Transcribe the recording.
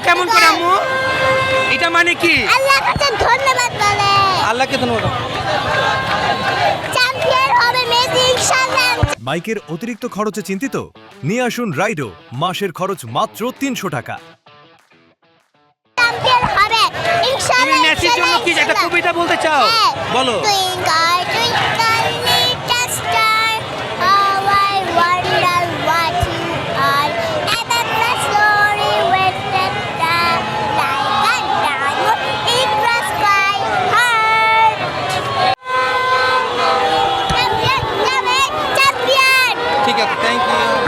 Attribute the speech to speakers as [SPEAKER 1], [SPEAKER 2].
[SPEAKER 1] কেমন করে আম্মু? এটা মানে কি?
[SPEAKER 2] আল্লাহর কাছে ধন্যবাদ বলে।
[SPEAKER 1] আল্লাহকে ধন্যবাদ।
[SPEAKER 2] চ্যাম্পিয়ন হবে মেসি ইনশাআল্লাহ।
[SPEAKER 3] বাইকের অতিরিক্ত খরচে চিন্তিত? নিয়ে আসুন রাইডো, মাসের খরচ মাত্র 300 টাকা।
[SPEAKER 2] চ্যাম্পিয়ন হবে
[SPEAKER 1] তুমি
[SPEAKER 2] ইনশাআল্লাহ।
[SPEAKER 1] মেসির জন্য কি একটা কবিতা বলতে চাও? বলো।
[SPEAKER 2] Twinkle, twinkle, little star, how I wonder what you are. And then the story went that like a diamond in the sky high. Champion, champion, champion.
[SPEAKER 1] ঠিক আছে, থ্যাংক ইউ।